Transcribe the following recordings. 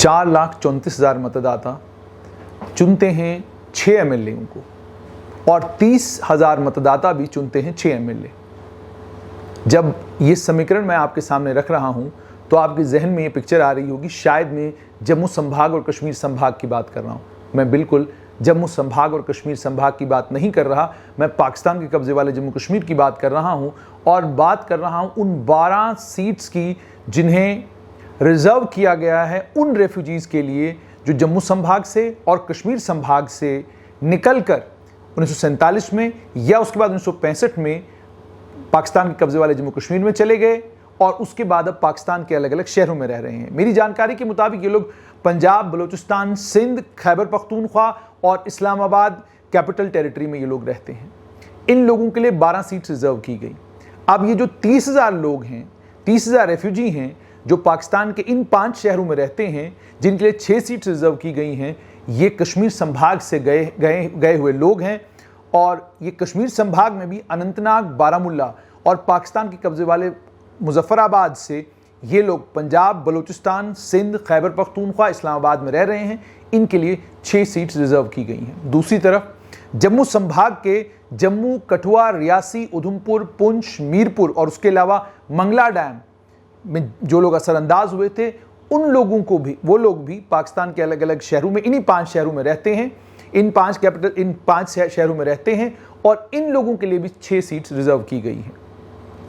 4,34,000 मतदाता चुनते हैं 6 एमएलए को और 30,000 मतदाता भी चुनते हैं 6 एमएलए। जब ये समीकरण मैं आपके सामने रख रहा हूं तो आपके जहन में ये पिक्चर आ रही होगी शायद मैं जम्मू संभाग और कश्मीर संभाग की बात कर रहा हूं। मैं बिल्कुल जम्मू संभाग और कश्मीर संभाग की बात नहीं कर रहा, मैं पाकिस्तान के कब्जे वाले जम्मू कश्मीर की बात कर रहा हूं और बात कर रहा हूं उन 12 सीट्स की जिन्हें रिजर्व किया गया है उन रेफ्यूजीज़ के लिए जो जम्मू संभाग से और कश्मीर संभाग से निकलकर 1947 में या उसके बाद 1965 में पाकिस्तान के कब्जे वाले जम्मू कश्मीर में चले गए और उसके बाद अब पाकिस्तान के अलग अलग शहरों में रह रहे हैं। मेरी जानकारी के मुताबिक ये लोग पंजाब, बलूचिस्तान, सिंध, खैबर पख्तूनख्वा और इस्लामाबाद कैपिटल टेरिटरी में ये लोग रहते हैं। इन लोगों के लिए 12 सीट्स रिजर्व की गई। अब ये जो 30,000 लोग हैं, 30,000 रेफ्यूजी हैं जो पाकिस्तान के इन 5 शहरों में रहते हैं, जिनके लिए 6 सीट्स रिजर्व की गई हैं, ये कश्मीर संभाग से गए हुए लोग हैं। और ये कश्मीर संभाग में भी अनंतनाग, बारामुल्ला और पाकिस्तान के कब्जे वाले मुजफ्फराबाद से ये लोग पंजाब, बलूचिस्तान, सिंध, खैबर पख्तूनख्वा, इस्लामाबाद में रह रहे हैं। इनके लिए 6 सीट्स रिजर्व की गई हैं। दूसरी तरफ जम्मू संभाग के जम्मू, कठुआ, रियासी, उधमपुर, पुंछ, मीरपुर और उसके अलावा मंगला डैम में जो लोग असरअंदाज हुए थे उन लोगों को भी, वो लोग भी पाकिस्तान के अलग अलग शहरों में, इन्हीं 5 शहरों में रहते हैं, इन 5 शहरों में रहते हैं और इन लोगों के लिए भी 6 सीट्स रिजर्व की गई हैं।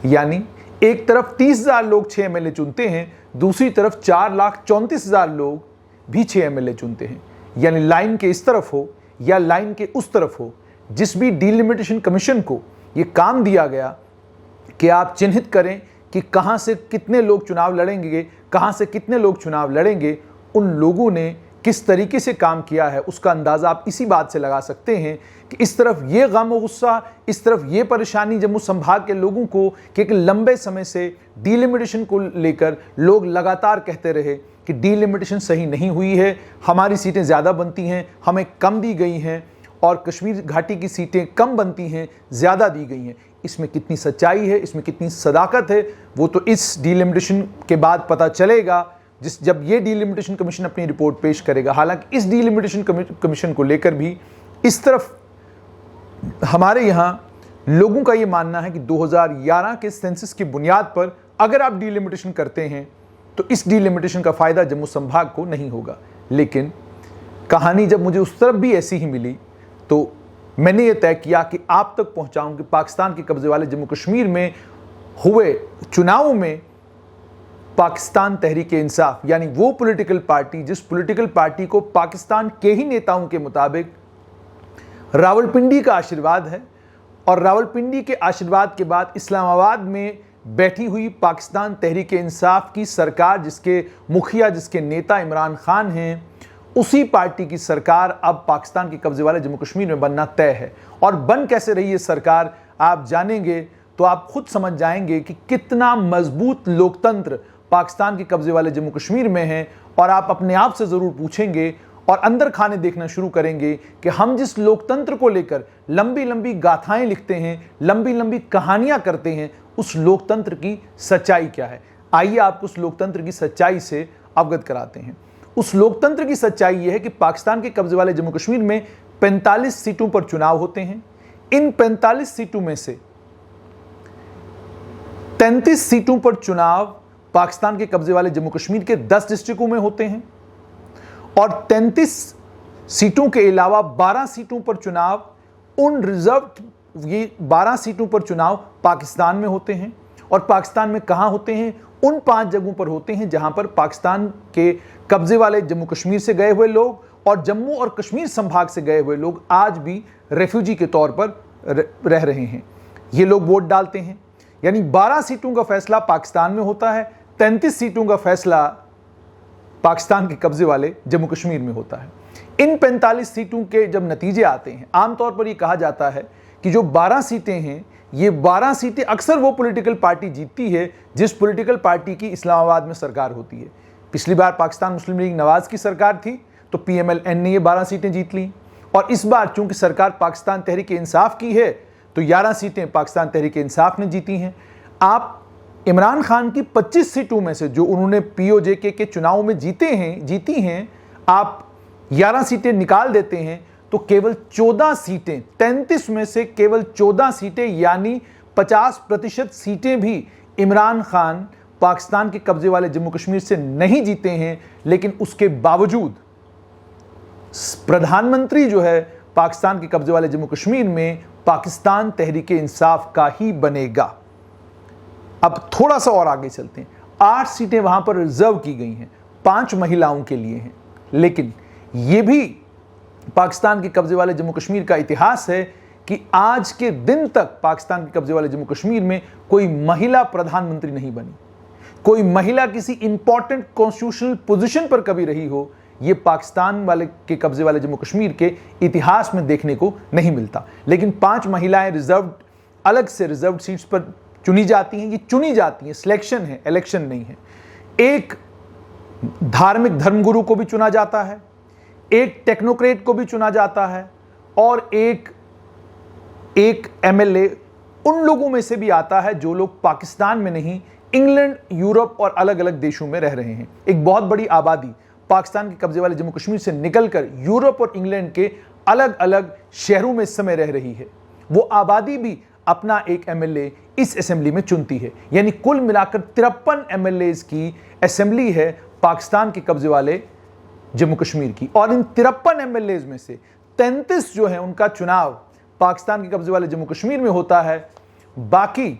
यानी एक तरफ 30,000 लोग 6 एमएलए चुनते हैं, दूसरी तरफ 4,34,000 लोग भी 6 एमएलए चुनते हैं। यानी लाइन के इस तरफ हो या लाइन के उस तरफ हो, जिस भी डिलिमिटेशन कमीशन को ये काम दिया गया कि आप चिन्हित करें कि कहां से कितने लोग चुनाव लड़ेंगे, कहां से कितने लोग चुनाव लड़ेंगे, उन लोगों ने किस तरीके से काम किया है उसका अंदाज़ा आप इसी बात से लगा सकते हैं कि इस तरफ ये गम और गुस्सा, इस तरफ ये परेशानी जम्मू संभाग के लोगों को कि एक लंबे समय से डिलिमिटेशन को लेकर लोग लगातार कहते रहे कि डिलिमिटेशन सही नहीं हुई है, हमारी सीटें ज़्यादा बनती हैं, हमें कम दी गई हैं और कश्मीर घाटी की सीटें कम बनती हैं, ज़्यादा दी गई हैं। इसमें कितनी सच्चाई है, इसमें कितनी सदाकत है, वो तो इस डिलिमिटेशन के बाद पता चलेगा जब ये डिलिमिटेशन कमीशन अपनी रिपोर्ट पेश करेगा। हालांकि इस डिलिमिटेशन कमीशन को लेकर भी इस तरफ हमारे यहाँ लोगों का ये मानना है कि 2011 के सेंसस की बुनियाद पर अगर आप डिलिमिटेशन करते हैं तो इस डिलिमिटेशन का फ़ायदा जम्मू संभाग को नहीं होगा। लेकिन कहानी जब मुझे उस तरफ भी ऐसी ही मिली तो मैंने ये तय किया कि आप तक पहुँचाऊँ कि पाकिस्तान के कब्जे वाले जम्मू कश्मीर में हुए चुनावों में पाकिस्तान तहरीक इंसाफ, यानी वो पॉलिटिकल पार्टी जिस पॉलिटिकल पार्टी को पाकिस्तान के ही नेताओं के मुताबिक रावलपिंडी का आशीर्वाद है और रावलपिंडी के आशीर्वाद के बाद इस्लामाबाद में बैठी हुई पाकिस्तान तहरीक इंसाफ की सरकार, जिसके मुखिया, जिसके नेता इमरान खान हैं, उसी पार्टी की सरकार अब पाकिस्तान के कब्जे वाले जम्मू कश्मीर में बनना तय है। और बन कैसे रही है सरकार आप जानेंगे तो आप खुद समझ जाएंगे कि कितना मजबूत लोकतंत्र पाकिस्तान के कब्जे वाले जम्मू कश्मीर में है। और आप अपने आप से ज़रूर पूछेंगे और अंदर खाने देखना शुरू करेंगे कि हम जिस लोकतंत्र को लेकर लंबी लंबी गाथाएं लिखते हैं, लंबी लंबी कहानियां करते हैं, उस लोकतंत्र की सच्चाई क्या है। आइए आपको उस लोकतंत्र की सच्चाई से अवगत कराते हैं। उस लोकतंत्र की सच्चाई यह है कि पाकिस्तान के कब्जे वाले जम्मू कश्मीर में 45 सीटों पर चुनाव होते हैं। इन 45 सीटों में से 33 सीटों पर चुनाव पाकिस्तान के कब्जे वाले जम्मू कश्मीर के 10 डिस्ट्रिक्टों में होते हैं और 33 सीटों के अलावा 12 सीटों पर चुनाव उन रिजर्व, ये 12 सीटों पर चुनाव पाकिस्तान में होते हैं। और पाकिस्तान में कहां होते हैं? उन 5 जगहों पर होते हैं जहां पर पाकिस्तान के कब्जे वाले जम्मू कश्मीर से गए हुए लोग और जम्मू और कश्मीर संभाग से गए हुए लोग आज भी रेफ्यूजी के तौर पर रह रहे हैं। ये लोग वोट डालते हैं। यानी 12 सीटों का फैसला पाकिस्तान में होता है, 33 सीटों का फैसला पाकिस्तान के कब्जे वाले जम्मू कश्मीर में होता है। इन 45 सीटों के जब नतीजे आते हैं, आमतौर पर यह कहा जाता है कि जो 12 सीटें हैं, ये 12 सीटें अक्सर वो पॉलिटिकल पार्टी जीतती है जिस पॉलिटिकल पार्टी की इस्लामाबाद में सरकार होती है। पिछली बार पाकिस्तान मुस्लिम लीग नवाज की सरकार थी तो PMLN ने ये 12 सीटें जीत ली और इस बार चूंकि सरकार पाकिस्तान तहरीक इंसाफ की है तो 11 सीटें पाकिस्तान तहरीक इंसाफ ने जीती हैं। आप इमरान खान की 25 सीटों में से जो उन्होंने पीओजेके के चुनाव में जीती हैं, आप 11 सीटें निकाल देते हैं तो केवल 14 सीटें, 33 में से केवल 14 सीटें यानी 50% सीटें भी इमरान खान पाकिस्तान के कब्जे वाले जम्मू कश्मीर से नहीं जीते हैं। लेकिन उसके बावजूद प्रधानमंत्री जो है पाकिस्तान के कब्जे वाले जम्मू कश्मीर में पाकिस्तान तहरीक इंसाफ का ही बनेगा। अब थोड़ा सा और आगे चलते हैं। 8 सीटें वहां पर रिजर्व की गई हैं, 5 महिलाओं के लिए हैं। लेकिन यह भी पाकिस्तान के कब्जे वाले जम्मू कश्मीर का इतिहास है कि आज के दिन तक पाकिस्तान के कब्जे वाले जम्मू कश्मीर में कोई महिला प्रधानमंत्री नहीं बनी, कोई महिला किसी इंपॉर्टेंट कॉन्स्टिट्यूशनल पोजीशन पर कभी रही हो। यह पाकिस्तान वाले के कब्जे वाले जम्मू कश्मीर के इतिहास में देखने को नहीं मिलता। लेकिन 5 महिलाएं रिजर्व, अलग से रिजर्व सीट्स पर चुनी जाती हैं। ये चुनी जाती हैं, सिलेक्शन है, इलेक्शन नहीं है। एक धार्मिक धर्मगुरु को भी चुना जाता है, एक टेक्नोक्रेट को भी चुना जाता है, और एक एमएलए उन लोगों में से भी आता है जो लोग पाकिस्तान में नहीं, इंग्लैंड, यूरोप और अलग अलग देशों में रह रहे हैं। एक बहुत बड़ी आबादी पाकिस्तान के कब्जे वाले जम्मू कश्मीर से निकलकर यूरोप और इंग्लैंड के अलग अलग शहरों में इस समय रह रही है। वो आबादी भी अपना एक एमएलए इस असेंबली में चुनती है। यानी कुल मिलाकर 53 एमएलए की असेंबली है पाकिस्तान के कब्जे वाले जम्मू कश्मीर की। और इन 53 एमएलए में से 33 जो है उनका चुनाव पाकिस्तान के कब्जे वाले जम्मू कश्मीर में होता है। बाकी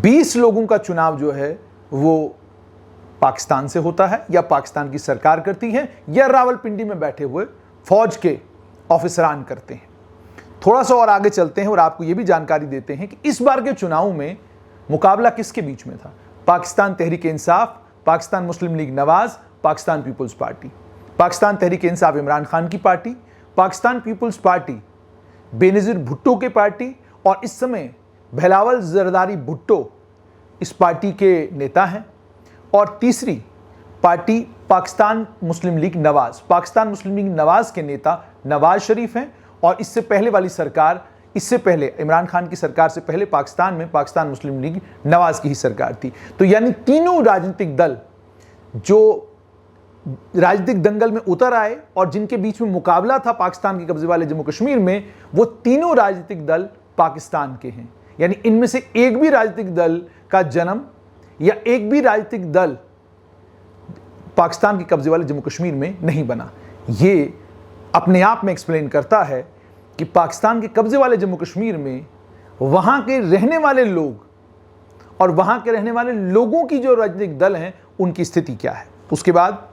20 लोगों का चुनाव जो है वो पाकिस्तान से होता है, या पाकिस्तान की सरकार करती है, या रावलपिंडी में बैठे हुए फौज के ऑफिसरान करते हैं। थोड़ा सा और आगे चलते हैं और आपको यह भी जानकारी देते हैं कि इस बार के चुनाव में मुकाबला किसके बीच में था। Pakistan Tehreek Insaf, Pakistan Muslim League Nawaz, Pakistan Peoples Party. Pakistan Tehreek Insaf Imran Khan की party, Pakistan Peoples Party Benazir Bhutto की पार्टी, और इस समय बिलावल जरदारी भुट्टो इस पार्टी के नेता हैं। और तीसरी party Pakistan Muslim League Nawaz, Pakistan Muslim League Nawaz के नेता नवाज शरीफ हैं। और इससे पहले वाली सरकार, इससे पहले इमरान खान की सरकार से पहले पाकिस्तान में पाकिस्तान मुस्लिम लीग नवाज की ही सरकार थी। तो यानी तीनों राजनीतिक दल जो राजनीतिक दंगल में उतर आए और जिनके बीच में मुकाबला था पाकिस्तान के कब्जे वाले जम्मू कश्मीर में, वो तीनों राजनीतिक दल पाकिस्तान के हैं। यानी इनमें से एक भी राजनीतिक दल का जन्म या एक भी राजनीतिक दल पाकिस्तान के कब्जे वाले जम्मू कश्मीर में नहीं बना। ये अपने आप में एक्सप्लेन करता है कि पाकिस्तान के कब्जे वाले जम्मू कश्मीर में वहां के रहने वाले लोग और वहां के रहने वाले लोगों की जो राजनीतिक दल हैं उनकी स्थिति क्या है। उसके बाद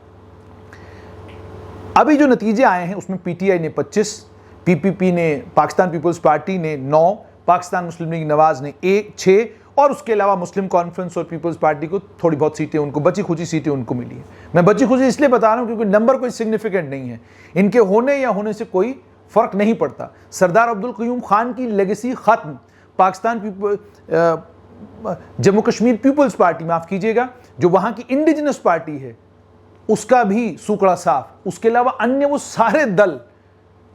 अभी जो नतीजे आए हैं उसमें पीटीआई ने 25, पीपीपी ने, पाकिस्तान पीपुल्स पार्टी ने 9, पाकिस्तान मुस्लिम लीग नवाज ने 6, और उसके अलावा मुस्लिम कॉन्फ्रेंस और पीपल्स पार्टी को थोड़ी बहुत सीटें, उनको बची खुची सीटें उनको मिली है। मैं बची खुची इसलिए बता रहा हूं क्योंकि नंबर कोई सिग्निफिकेंट नहीं है, इनके होने या होने से कोई फर्क नहीं पड़ता। सरदार अब्दुल क़य्यूम खान की लेगेसी खत्म, पाकिस्तान जम्मू कश्मीर पीपल्स पार्टी, माफ कीजिएगा, जो वहां की इंडिजिनस पार्टी है, उसका भी सूकड़ा साफ। उसके अलावा अन्य वो सारे दल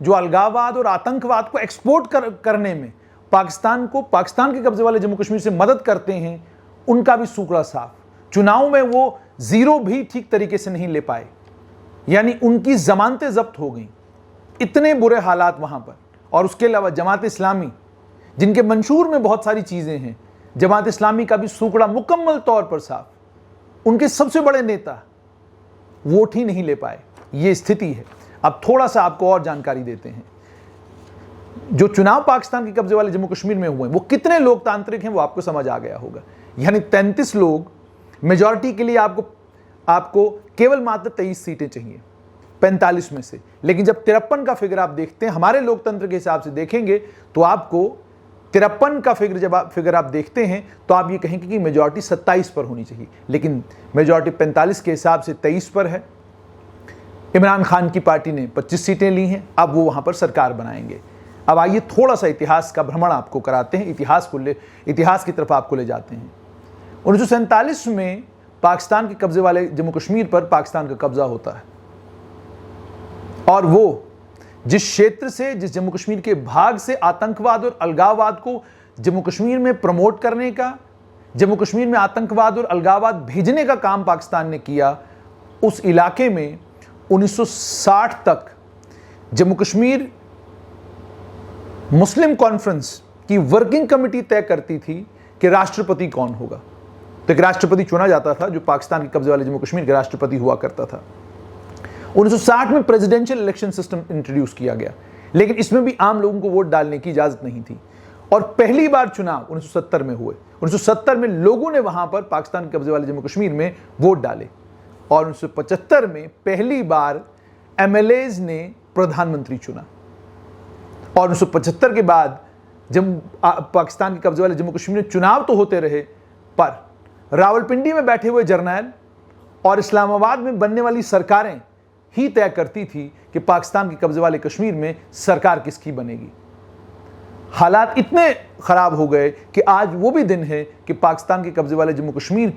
जो अलगाववाद और आतंकवाद को एक्सपोर्ट करने में पाकिस्तान को, पाकिस्तान के कब्जे वाले जम्मू कश्मीर से मदद करते हैं, उनका भी सूकड़ा साफ। चुनाव में वो 0 भी ठीक तरीके से नहीं ले पाए, यानी उनकी जमानतें जब्त हो गई। इतने बुरे हालात वहां पर। और उसके अलावा जमात इस्लामी, जिनके मंशूर में बहुत सारी चीजें हैं, जमात इस्लामी का भी सूकड़ा मुकम्मल तौर पर साफ। उनके सबसे बड़े नेता वोट ही नहीं ले पाए, ये स्थिति है। अब थोड़ा सा आपको और जानकारी देते हैं। जो चुनाव पाकिस्तान के कब्जे वाले जम्मू कश्मीर में हुए वो कितने लोकतांत्रिक हैं वो आपको समझ आ गया होगा। यानी 33 लोग, मेजॉरिटी के लिए आपको केवल मात्र 23 सीटें चाहिए 45 में से। लेकिन जब 53 का फिगर आप देखते हैं, हमारे लोकतंत्र के हिसाब से देखेंगे तो आपको 53 का फिगर, जब आप फिगर आप देखते हैं तो आप ये कहेंगे कि मेजॉरिटी 27 पर होनी चाहिए, लेकिन मेजॉरिटी 45 के हिसाब से 23 पर है। इमरान खान की पार्टी ने 25 सीटें ली हैं, अब वो वहां पर सरकार बनाएंगे। अब आइए थोड़ा सा इतिहास का भ्रमण आपको कराते हैं, इतिहास की तरफ आपको ले जाते हैं। 1947 में पाकिस्तान के कब्जे वाले जम्मू कश्मीर पर पाकिस्तान का कब्जा होता है, और वो जिस क्षेत्र से, जिस जम्मू कश्मीर के भाग से आतंकवाद और अलगाववाद को जम्मू कश्मीर में प्रमोट करने का जम्मू कश्मीर में आतंकवाद और अलगाववाद भेजने का काम पाकिस्तान ने किया, उस इलाके में 1960 तक जम्मू कश्मीर मुस्लिम कॉन्फ्रेंस की वर्किंग कमेटी तय करती थी कि राष्ट्रपति कौन होगा। तो एक राष्ट्रपति चुना जाता था जो पाकिस्तान के कब्जे वाले जम्मू कश्मीर के राष्ट्रपति हुआ करता था। 1960 में प्रेसिडेंशियल इलेक्शन सिस्टम इंट्रोड्यूस किया गया, लेकिन इसमें भी आम लोगों को वोट डालने की इजाजत नहीं थी। और पहली बार चुनाव 1970 में हुए। 1970 में लोगों ने वहां पर पाकिस्तान के कब्जे वाले जम्मू कश्मीर में वोट डाले और 1975 में पहली बार एमएलएज ने प्रधानमंत्री चुना। और 1975 के बाद जब पाकिस्तान के कब्जे वाले जम्मू कश्मीर में चुनाव तो होते रहे, पर रावलपिंडी में बैठे हुए जर्नैल और इस्लामाबाद में बनने वाली सरकारें ही तय करती थी कि पाकिस्तान के कब्जे वाले कश्मीर में सरकार किसकी बनेगी। हालात इतने खराब हो गए कि आज वो भी दिन है कि पाकिस्तान के कब्जे वाले जम्मू कश्मीर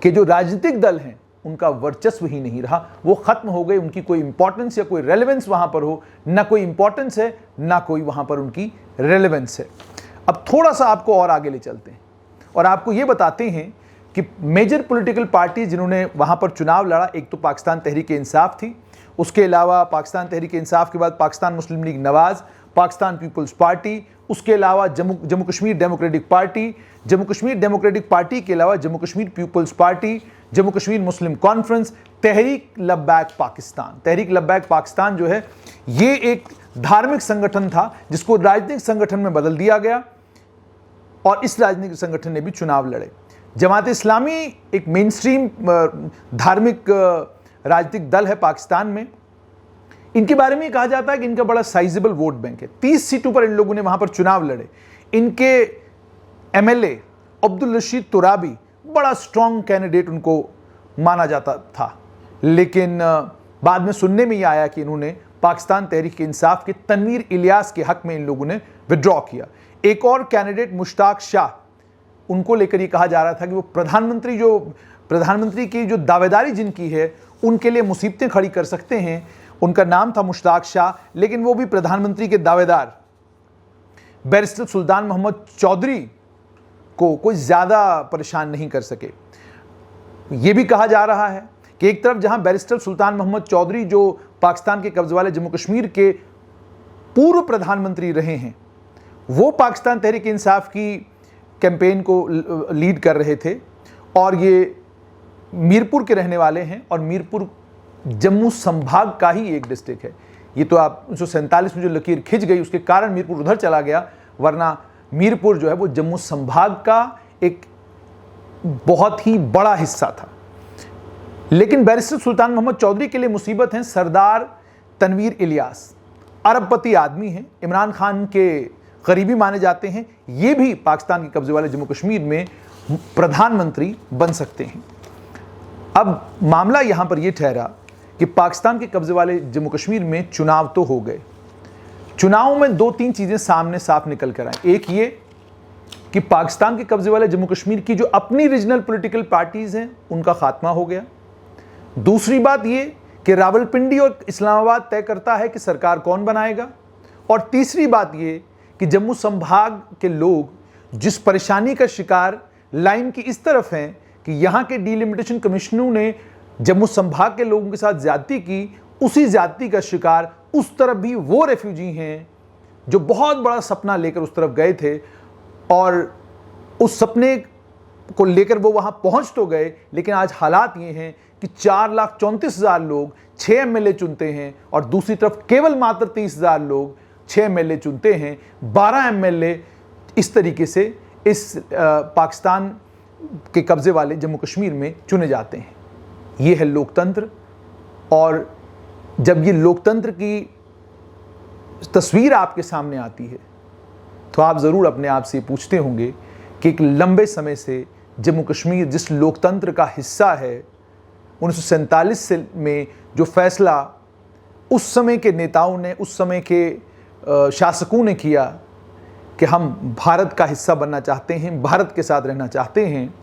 के जो राजनीतिक दल हैं उनका वर्चस्व ही नहीं रहा, वो खत्म हो गए। उनकी कोई इंपॉर्टेंस या कोई रेलेवेंस वहां पर हो, ना कोई इंपॉर्टेंस है ना कोई वहां पर उनकी रेलेवेंस है। अब थोड़ा सा आपको और आगे ले चलते हैं और आपको ये बताते हैं कि मेजर पॉलिटिकल पार्टी जिन्होंने वहां पर चुनाव लड़ा, एक तो पाकिस्तान तहरीक इंसाफ थी, उसके अलावा पाकिस्तान तहरीक इंसाफ के बाद Pakistan Muslim League Nawaz, Pakistan Peoples Party, उसके अलावा Jammu Kashmir Democratic Party, Jammu Kashmir Democratic Party के अलावा Jammu Kashmir Peoples Party, Jammu Kashmir Muslim Conference, Tehreek Labbaik Pakistan. Tehreek Labbaik Pakistan जो है ये एक धार्मिक संगठन था जिसको राजनीतिक संगठन में बदल दिया गया और इस राजनीतिक संगठन ने भी चुनाव लड़े। जमात इस्लामी एक मेन स्ट्रीम धार्मिक राजनीतिक दल है पाकिस्तान में। इनके बारे में कहा जाता है कि इनका बड़ा साइजेबल वोट बैंक है। 30 सीटों पर इन लोगों ने वहां पर चुनाव लड़े। इनके एमएलए अब्दुल रशीद तुराबी बड़ा स्ट्रॉन्ग कैंडिडेट उनको माना जाता था, लेकिन बाद में सुनने में यह आया कि इन्होंने पाकिस्तान तहरीक इंसाफ के तनवीर इलियास के हक में इन लोगों ने विड्रॉ किया। एक और कैंडिडेट मुश्ताक शाह, उनको लेकर यह कहा जा रहा था कि वो प्रधानमंत्री की जो दावेदारी जिनकी है उनके लिए मुसीबतें खड़ी कर सकते हैं। उनका नाम था मुश्ताक शाह, लेकिन वो भी प्रधानमंत्री के दावेदार बैरिस्टर सुल्तान मोहम्मद चौधरी को कोई ज़्यादा परेशान नहीं कर सके। ये भी कहा जा रहा है कि एक तरफ जहां बैरिस्टर सुल्तान मोहम्मद चौधरी जो पाकिस्तान के कब्जे वाले जम्मू कश्मीर के पूर्व प्रधानमंत्री रहे हैं, वो पाकिस्तान तहरीक इंसाफ की कैंपेन को लीड कर रहे थे और ये मीरपुर के रहने वाले हैं और मीरपुर जम्मू संभाग का ही एक डिस्ट्रिक्ट है। ये तो आप 1947 में जो लकीर खिंच गई उसके कारण मीरपुर उधर चला गया, वरना मीरपुर जो है वो जम्मू संभाग का एक बहुत ही बड़ा हिस्सा था। लेकिन बैरिस्टर सुल्तान मोहम्मद चौधरी के लिए मुसीबत है सरदार तनवीर इलियास। अरबपति आदमी हैं, इमरान खान के करीबी माने जाते हैं। ये भी पाकिस्तान के कब्जे वाले जम्मू कश्मीर में प्रधानमंत्री बन सकते हैं। अब मामला यहां पर यह ठहरा कि पाकिस्तान के कब्जे वाले जम्मू कश्मीर में चुनाव तो हो गए। चुनाव में 2-3 चीजें सामने साफ निकल कर आई। एक ये कि पाकिस्तान के कब्जे वाले जम्मू कश्मीर की जो अपनी रीजनल पॉलिटिकल पार्टीज हैं उनका खात्मा हो गया। दूसरी बात ये कि रावलपिंडी और इस्लामाबाद तय करता है कि सरकार कौन बनाएगा। और तीसरी बात ये कि जम्मू संभाग के लोग जिस परेशानी का शिकार लाइन की इस तरफ हैं कि यहाँ के डिलिमिटेशन कमिश्नरों ने जम्मू संभाग के लोगों के साथ ज्यादती की, उसी ज्यादती का शिकार उस तरफ भी वो रेफ्यूजी हैं जो बहुत बड़ा सपना लेकर उस तरफ गए थे और उस सपने को लेकर वो वहाँ पहुँच तो गए, लेकिन आज हालात ये हैं कि 4,34,000 लोग 6 एमएलए चुनते हैं और दूसरी तरफ केवल मात्र 30,000 लोग 6 एमएलए चुनते हैं। 12 एमएलए इस तरीके से इस पाकिस्तान के कब्जे वाले जम्मू कश्मीर में चुने जाते हैं। ये है लोकतंत्र। और जब ये लोकतंत्र की तस्वीर आपके सामने आती है तो आप ज़रूर अपने आप से पूछते होंगे कि एक लंबे समय से जम्मू कश्मीर जिस लोकतंत्र का हिस्सा है, 1947 में जो फैसला उस समय के नेताओं ने, उस समय के शासकों ने किया कि हम भारत का हिस्सा बनना चाहते हैं, भारत के साथ रहना चाहते हैं,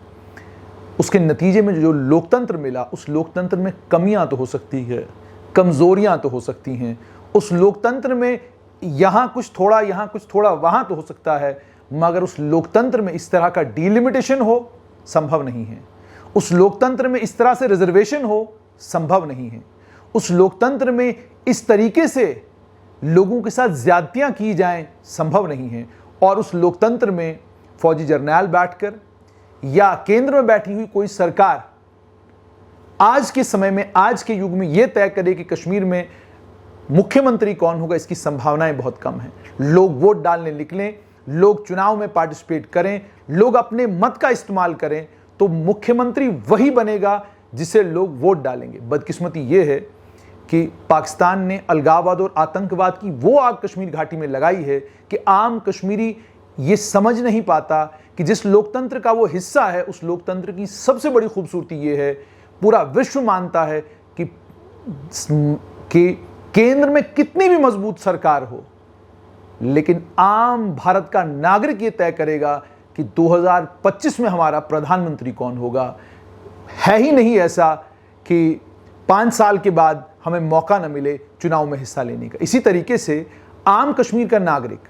उसके नतीजे में जो लोकतंत्र मिला, उस लोकतंत्र में कमियां तो हो सकती है, कमज़ोरियां तो हो सकती हैं। उस लोकतंत्र में यहाँ कुछ थोड़ा, यहाँ कुछ थोड़ा, वहाँ तो हो सकता है, मगर उस लोकतंत्र में इस तरह का डिलिमिटेशन हो संभव नहीं है। उस लोकतंत्र में इस तरह से रिजर्वेशन हो, संभव नहीं है। उस लोकतंत्र में इस तरीके से लोगों के साथ ज्यादतियां की जाएं, संभव नहीं है। और उस लोकतंत्र में फौजी जर्नैल बैठकर या केंद्र में बैठी हुई कोई सरकार आज के समय में, आज के युग में यह तय करे कि कश्मीर में मुख्यमंत्री कौन होगा, इसकी संभावनाएं बहुत कम हैं। लोग वोट डालने निकलें, लोग चुनाव में पार्टिसिपेट करें, लोग अपने मत का इस्तेमाल करें, तो मुख्यमंत्री वही बनेगा जिसे लोग वोट डालेंगे। बदकिस्मती यह है कि पाकिस्तान ने अलगाववाद और आतंकवाद की वो आग कश्मीर घाटी में लगाई है कि आम कश्मीरी ये समझ नहीं पाता कि जिस लोकतंत्र का वो हिस्सा है, उस लोकतंत्र की सबसे बड़ी खूबसूरती ये है, पूरा विश्व मानता है कि केंद्र में कितनी भी मजबूत सरकार हो, लेकिन आम भारत का नागरिक ये तय करेगा कि 2025 में हमारा प्रधानमंत्री कौन होगा। है ही नहीं ऐसा कि 5 साल के बाद हमें मौका न मिले चुनाव में हिस्सा लेने का। इसी तरीके से आम कश्मीर का नागरिक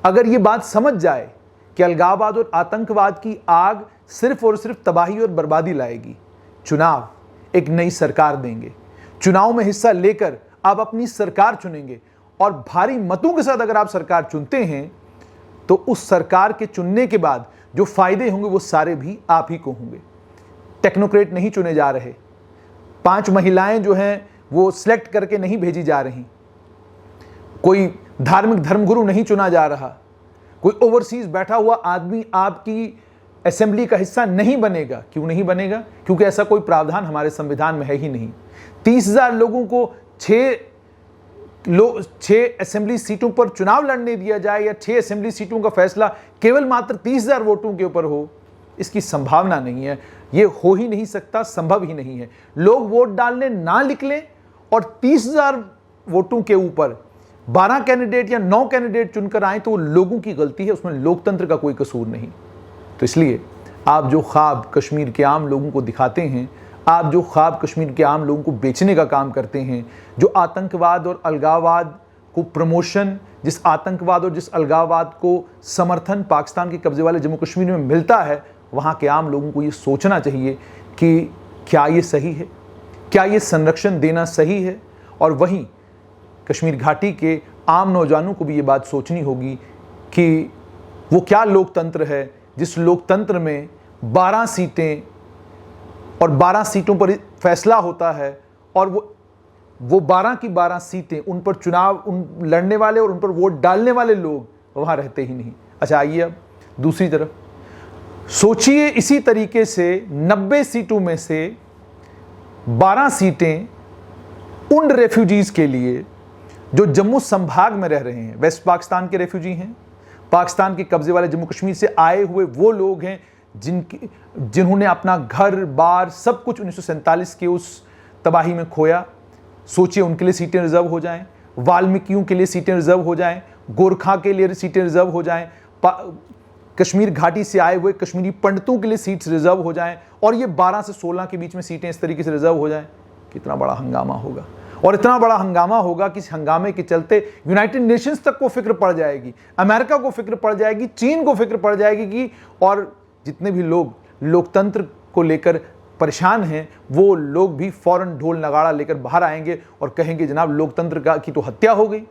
अगर ये बात समझ जाए कि अलगाववाद और आतंकवाद की आग सिर्फ और सिर्फ तबाही और बर्बादी लाएगी, चुनाव एक नई सरकार देंगे, चुनाव में हिस्सा लेकर आप अपनी सरकार चुनेंगे और भारी मतों के साथ अगर आप सरकार चुनते हैं तो उस सरकार के चुनने के बाद जो फायदे होंगे वो सारे भी आप ही को होंगे। टेक्नोक्रेट नहीं चुने जा रहे, 5 महिलाएं जो हैं वो सिलेक्ट करके नहीं भेजी जा रही, कोई धार्मिक धर्मगुरु नहीं चुना जा रहा, कोई ओवरसीज बैठा हुआ आदमी आपकी असेंबली का हिस्सा नहीं बनेगा। क्यों नहीं बनेगा? क्योंकि ऐसा कोई प्रावधान हमारे संविधान में है ही नहीं। 30,000 लोगों को 6 असेंबली सीटों पर चुनाव लड़ने दिया जाए या 6 असेंबली सीटों का फैसला केवल मात्र 30,000 वोटों के ऊपर हो, इसकी संभावना नहीं है। ये हो ही नहीं सकता, संभव ही नहीं है। लोग वोट डालने ना निकलें और 30,000 वोटों के ऊपर 12 कैंडिडेट या 9 कैंडिडेट चुनकर आए तो वो लोगों की गलती है, उसमें लोकतंत्र का कोई कसूर नहीं। तो इसलिए आप जो ख्वाब कश्मीर के आम लोगों को दिखाते हैं, आप जो ख्वाब कश्मीर के आम लोगों को बेचने का काम करते हैं, जो आतंकवाद और अलगाववाद को प्रमोशन, जिस आतंकवाद और जिस अलगाववाद को समर्थन पाकिस्तान के कब्जे वाले जम्मू कश्मीर में मिलता है, वहाँ के आम लोगों को ये सोचना चाहिए कि क्या ये सही है, क्या ये संरक्षण देना सही है। और वहीं कश्मीर घाटी के आम नौजवानों को भी ये बात सोचनी होगी कि वो क्या लोकतंत्र है जिस लोकतंत्र में 12 सीटें और 12 सीटों पर फैसला होता है और वो 12 की 12 सीटें, उन पर चुनाव लड़ने वाले और उन पर वोट डालने वाले लोग वहाँ रहते ही नहीं। अच्छा, आइए अब दूसरी तरफ सोचिए। इसी तरीके से 90 सीटों में से 12 सीटें उन रेफ्यूजीज के लिए जो जम्मू संभाग में रह रहे हैं, वेस्ट पाकिस्तान के रेफ्यूजी हैं, पाकिस्तान के कब्जे वाले जम्मू कश्मीर से आए हुए वो लोग हैं जिन्होंने अपना घर बार सब कुछ 1947 के उस तबाही में खोया। सोचिए उनके लिए सीटें रिजर्व हो जाएं, वाल्मीकियों के लिए सीटें रिजर्व हो जाएं, गोरखा के लिए सीटें रिजर्व हो जाएं, कश्मीर घाटी से आए हुए कश्मीरी पंडितों के लिए सीट्स रिजर्व हो जाएं और ये 12 से 16 के बीच में सीटें इस तरीके से रिजर्व हो जाएं। कितना बड़ा हंगामा होगा। और इतना बड़ा हंगामा होगा कि इस हंगामे के चलते यूनाइटेड नेशंस तक को फिक्र पड़ जाएगी, अमेरिका को फिक्र पड़ जाएगी, चीन को फिक्र पड़ जाएगी कि और जितने भी लोग लोकतंत्र को लेकर परेशान हैं वो लोग भी फौरन ढोल नगाड़ा लेकर बाहर आएंगे और कहेंगे जनाब लोकतंत्र की तो हत्या हो गई।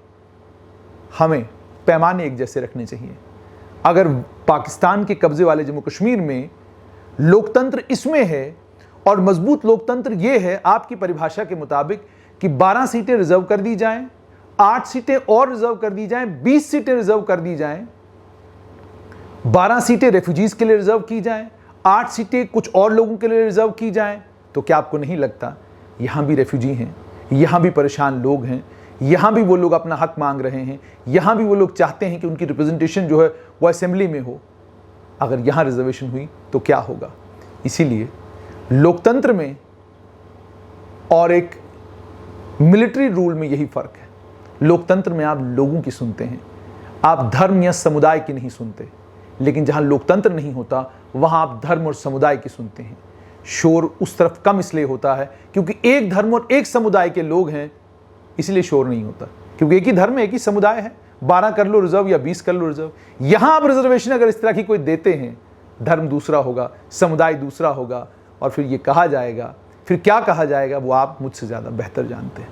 हमें पैमाने एक जैसे रखने चाहिए। अगर पाकिस्तान के कब्जे वाले जम्मू कश्मीर में लोकतंत्र इसमें है और मजबूत लोकतंत्र ये है आपकी परिभाषा के मुताबिक कि 12 सीटें रिजर्व कर दी जाएं, 8 सीटें और रिजर्व कर दी जाएं, 20 सीटें रिजर्व कर दी जाएं, 12 सीटें रेफ्यूजीज के लिए रिजर्व की जाएं, 8 सीटें कुछ और लोगों के लिए रिजर्व की जाएं, तो क्या आपको नहीं लगता यहां भी रेफ्यूजी हैं, यहां भी परेशान लोग हैं, यहां भी वो लोग अपना हक मांग रहे हैं, यहां भी वो लोग चाहते हैं कि उनकी रिप्रेजेंटेशन जो है वो असेंबली में हो। अगर यहां रिजर्वेशन हुई तो क्या होगा। इसीलिए लोकतंत्र में और एक मिलिट्री रूल में यही फर्क है। लोकतंत्र में आप लोगों की सुनते हैं, आप धर्म या समुदाय की नहीं सुनते, लेकिन जहां लोकतंत्र नहीं होता वहां आप धर्म और समुदाय की सुनते हैं। शोर उस तरफ कम इसलिए होता है क्योंकि एक धर्म और एक समुदाय के लोग हैं, इसलिए शोर नहीं होता, क्योंकि एक ही धर्म एक ही समुदाय है। 12 कर लो रिजर्व या 20 कर लो रिजर्व। यहां आप रिजर्वेशन अगर इस तरह की कोई देते हैं धर्म दूसरा होगा, समुदाय दूसरा होगा, और फिर ये कहा जाएगा, फिर क्या कहा जाएगा वो आप मुझसे ज़्यादा बेहतर जानते हैं।